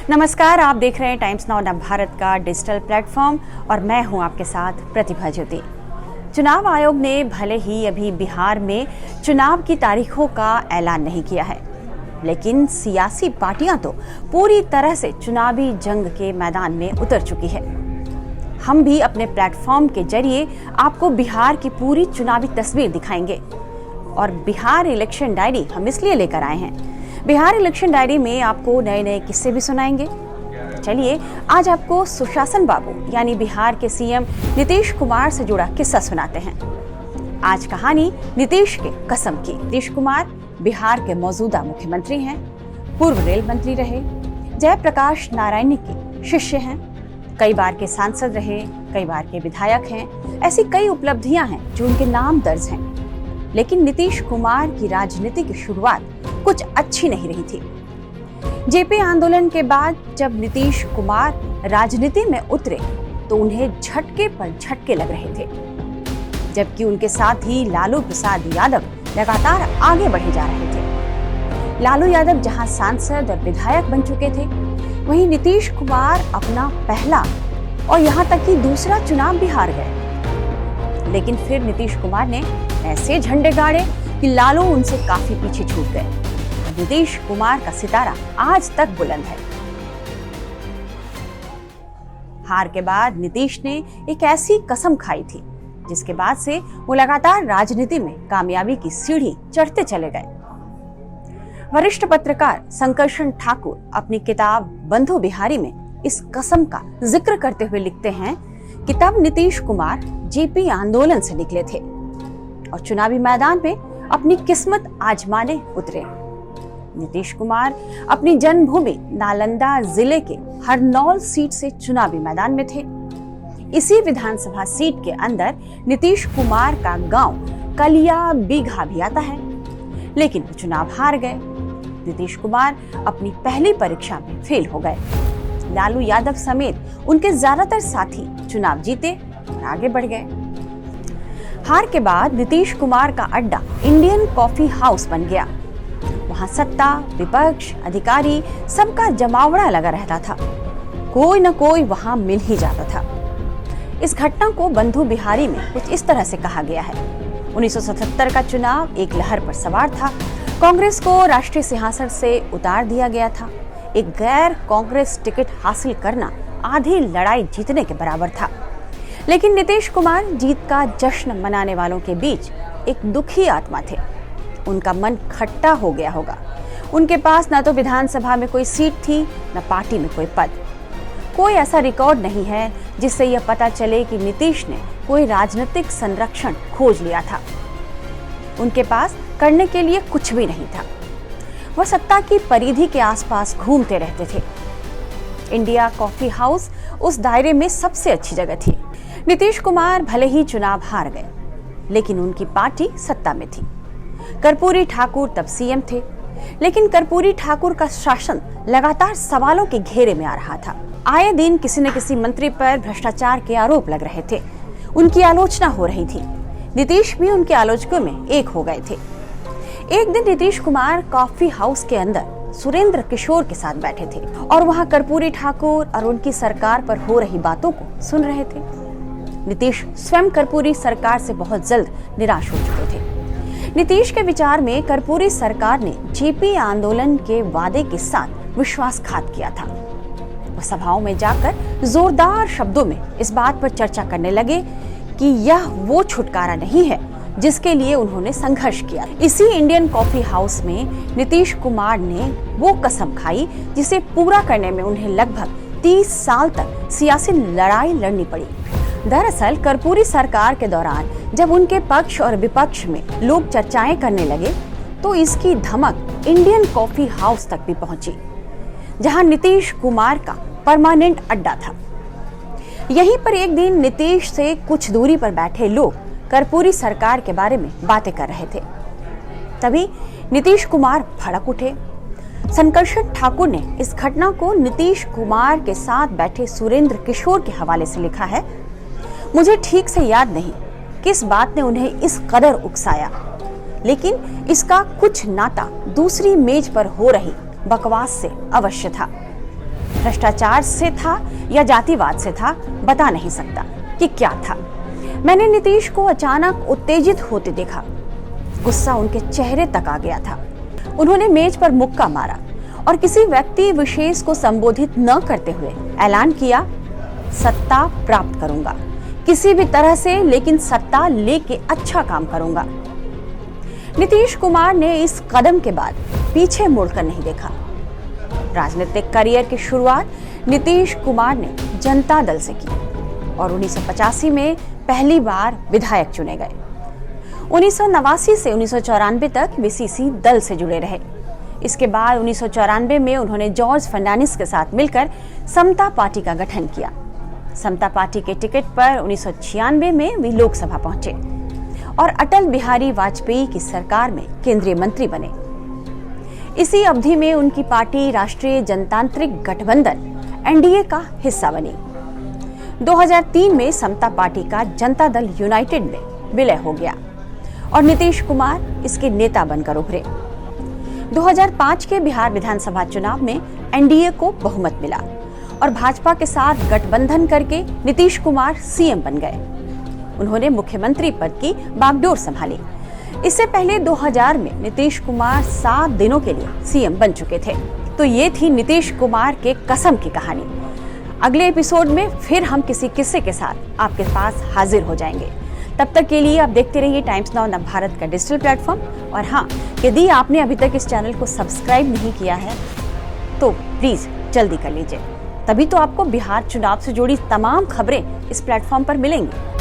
नमस्कार, आप देख रहे हैं टाइम्स नाउ भारत का डिजिटल प्लेटफॉर्म और मैं हूं आपके साथ प्रतिभा ज्योति। चुनाव आयोग ने भले ही अभी बिहार में चुनाव की तारीखों का ऐलान नहीं किया है, लेकिन सियासी पार्टियां तो पूरी तरह से चुनावी जंग के मैदान में उतर चुकी है। हम भी अपने प्लेटफॉर्म के जरिए आपको बिहार की पूरी चुनावी तस्वीर दिखाएंगे और बिहार इलेक्शन डायरी हम इसलिए लेकर आए हैं। बिहार इलेक्शन डायरी में आपको नए नए किस्से भी सुनाएंगे। चलिए आज आपको सुशासन बाबू यानी बिहार के सीएम नीतीश कुमार से जुड़ा किस्सा सुनाते हैं। आज कहानी नीतीश के कसम की। नीतीश कुमार बिहार के मौजूदा मुख्यमंत्री हैं, पूर्व रेल मंत्री रहे, जयप्रकाश नारायण के शिष्य हैं, कई बार के सांसद रहे, कई बार के विधायक हैं। ऐसी कई उपलब्धियां हैं जो उनके नाम दर्ज हैं। लेकिन नीतीश कुमार की राजनीति की शुरुआत कुछ अच्छी नहीं रही थी। जेपी आंदोलन के बाद जब नीतीश कुमार राजनीति में उतरे तो उन्हें झटके पर झटके लग रहे थे, जबकि उनके साथ ही लालू प्रसाद यादव लगातार आगे बढ़े जा रहे थे। लालू यादव जहां सांसद और विधायक बन चुके थे, वहीं नीतीश कुमार अपना पहला और यहां तक कि दूसरा चुनाव भी हार गए। लेकिन फिर नीतीश कुमार ने ऐसे झंडे गाड़े कि लालू उनसे काफी पीछे छूट गए। नीतीश कुमार का सितारा आज तक बुलंद है। हार के बाद नीतीश ने एक ऐसी कसम खाई थी जिसके बाद से वो लगातार राजनीति में कामयाबी की सीढ़ी चढ़ते चले गए। वरिष्ठ पत्रकार संकर्षण ठाकुर अपनी किताब बंधु बिहारी में इस कसम का जिक्र करते हुए लिखते हैं कि तब नीतीश कुमार जेपी आंदोलन से निकले थे और चुनावी मैदान में अपनी किस्मत आजमाने उतरे। नीतीश कुमार अपनी जन्मभूमि नालंदा जिले के हरनौल सीट से चुनावी मैदान में थे। इसी विधानसभा सीट के अंदर नीतीश कुमार का गांव कलिया बीघा भी आता है, लेकिन वो चुनाव हार गए। नीतीश कुमार अपनी पहली परीक्षा में फेल हो गए। लालू यादव समेत उनके ज्यादातर साथी चुनाव जीते और आगे बढ़ गए। हार के बाद नीतीश कुमार का अड्डा इंडियन कॉफी हाउस बन गया। वहां सत्ता, विपक्ष, अधिकारी सबका जमावड़ा लगा रहता था। कोई न कोई वहां मिल ही जाता था। इस घटना को बंधु बिहारी में कुछ इस तरह से कहा गया है। 1977 का चुनाव एक लहर पर सवार था। कांग्रेस को राष्ट्रीय सिंहासन से उतार दिया गया था। एक गैर कांग्रेस टिकट हासिल करना आधी लड़ाई जीतने के बराबर था। लेकिन नीतीश कुमार जीत का जश्न मनाने वालों के बीच एक दुखी आत्मा थे। उनका मन खट्टा हो गया होगा। उनके पास न तो विधानसभा में कोई सीट थी, न पार्टी में कोई पद। कोई ऐसा रिकॉर्ड नहीं है जिससे यह पता चले कि नीतीश ने कोई राजनीतिक संरक्षण खोज लिया था। उनके पास करने के लिए कुछ भी नहीं था। वह सत्ता की परिधि के आसपास घूमते रहते थे। इंडिया कॉफी हाउस उस दायरे में सबसे अच्छी जगह थी। नीतीश कुमार भले ही चुनाव हार गए, लेकिन उनकी पार्टी सत्ता में थी। कर्पूरी ठाकुर तब सीएम थे, लेकिन कर्पूरी ठाकुर का शासन लगातार सवालों के घेरे में आ रहा था। आए दिन किसी न किसी मंत्री पर भ्रष्टाचार के आरोप लग रहे थे। उनकी आलोचना हो रही थी। नीतीश भी उनके आलोचकों में एक हो गए थे। एक दिन नीतीश कुमार कॉफी हाउस के अंदर सुरेंद्र किशोर के साथ बैठे थे और वहां कर्पूरी ठाकुर और उनकी सरकार पर हो रही बातों को सुन रहे थे। नीतीश स्वयं कर्पूरी सरकार से बहुत जल्द निराश हो चुके थे। नीतीश के विचार में कर्पूरी सरकार ने जेपी आंदोलन के वादे के साथ विश्वासघात किया था। वो सभाओं में जाकर जोरदार शब्दों में इस बात पर चर्चा करने लगे कि यह वो छुटकारा नहीं है जिसके लिए उन्होंने संघर्ष किया। इसी इंडियन कॉफी हाउस में नीतीश कुमार ने वो कसम खाई जिसे पूरा करने में उन्हें लगभग 30 साल तक सियासी लड़ाई लड़नी पड़ी। दरअसल कर्पूरी सरकार के दौरान जब उनके पक्ष और विपक्ष में लोग चर्चाएं करने लगे तो इसकी धमक इंडियन कॉफी हाउस तक भी पहुंची, जहां नीतीश कुमार का परमानेंट अड्डा था। यहीं पर एक दिन नीतीश से कुछ दूरी पर बैठे लोग कर्पूरी सरकार के बारे में बातें कर रहे थे। तभी नीतीश कुमार भड़क उठे। संकर्षण ठाकुर ने इस घटना को नीतीश कुमार के साथ बैठे सुरेंद्र किशोर के हवाले से लिखा है। मुझे ठीक से याद नहीं किस बात ने उन्हें इस कदर उकसाया, लेकिन इसका कुछ नाता दूसरी मेज पर हो रही बकवास से अवश्य था। भ्रष्टाचार से था या जातिवाद से था, बता नहीं सकता कि क्या था। मैंने नीतीश को अचानक उत्तेजित होते देखा। गुस्सा उनके चेहरे तक आ गया था। उन्होंने मेज पर मुक्का मारा और किसी व्यक्ति विशेष को संबोधित न करते हुए ऐलान किया, सत्ता प्राप्त करूंगा किसी भी तरह से, लेकिन सत्ता लेके अच्छा काम करूंगा। नीतीश कुमार ने इस कदम के बाद पीछे मुड़कर नहीं देखा। राजनीतिक करियर की शुरुआत नीतीश कुमार ने जनता दल से की और 1985 में पहली बार विधायक चुने गए। 1989 से 1994 तक वीसीसी दल से जुड़े रहे। इसके बाद 1994 में उन्होंने जॉर्ज फर्नांडिस के साथ मिलकर समता पार्टी का गठन किया। समता पार्टी के टिकट पर 1996 में वे लोकसभा पहुंचे और अटल बिहारी वाजपेयी की सरकार में केंद्रीय मंत्री बने। इसी अवधि में उनकी पार्टी राष्ट्रीय जनतांत्रिक गठबंधन एनडीए का हिस्सा बनी। 2003 में समता पार्टी का जनता दल यूनाइटेड में विलय हो गया और नीतीश कुमार इसके नेता बनकर उभरे। 2005 के बिहार विधानसभा चुनाव में एनडीए को बहुमत मिला और भाजपा के साथ गठबंधन करके नीतीश कुमार सीएम बन गए। उन्होंने मुख्यमंत्री पद की बागडोर संभाली। इससे पहले 2000 में नीतीश कुमार 7 दिनों के लिए सीएम बन चुके थे। तो ये थी नीतीश कुमार के कसम की कहानी। अगले एपिसोड में फिर हम किसी किस्से के साथ आपके पास हाजिर हो जाएंगे। तब तक के लिए आप देखते रहिए टाइम्स नाउ नवभारत का डिजिटल प्लेटफॉर्म। और हाँ, यदि आपने अभी तक इस चैनल को सब्सक्राइब नहीं किया है तो प्लीज जल्दी कर लीजिए, तभी तो आपको बिहार चुनाव से जुड़ी तमाम खबरें इस प्लेटफॉर्म पर मिलेंगी।